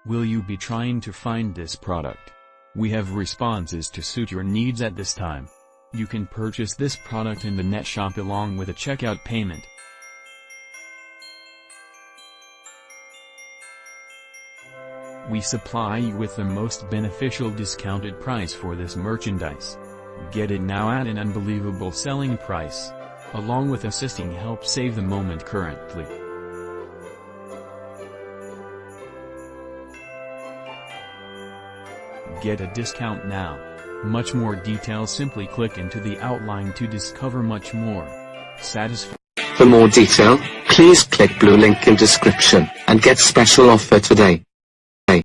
Will you be trying to find this product? We have responses to suit your needs at this time. You can purchase this product in the net shop along with a checkout payment. We supply you with the most beneficial discounted price for this merchandise. Get it now at an unbelievable selling price, along with assisting help save the moment currently. Get a discount now. Much more details, simply click into the outline to discover much more. For more detail, please click blue link in description and get special offer today.